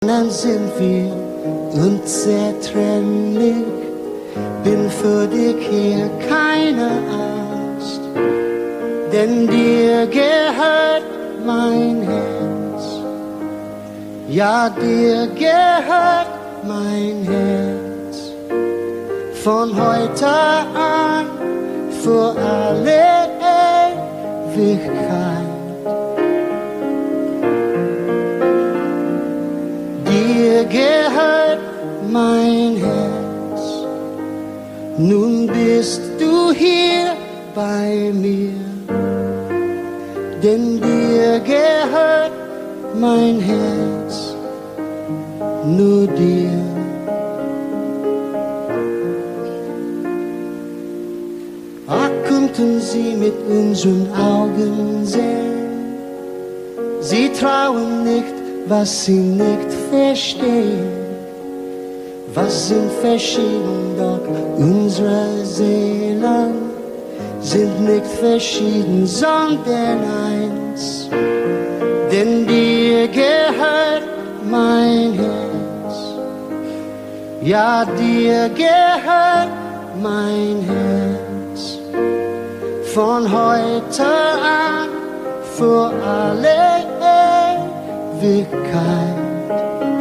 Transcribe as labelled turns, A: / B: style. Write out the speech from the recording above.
A: Dann sind wir unzertrennlich, bin für dich hier keine Angst, denn dir gehört mein Herz. Ja, dir gehört mein Herz. Von heute an, für alle Ewigkeit. Dir gehört mein Herz. Nun bist du hier bei mir, denn dir gehört mein Herz, nur dir. Ach, könnten sie mit unseren Augen sehen, sie trauen nicht, was sie nicht verstehen. Was sind verschieden, doch unsere Seelen sind nicht verschieden, sondern eins. Denn dir gehört mein Herz. Ja, dir gehört mein Herz. Von heute an, für alle Ewigkeit.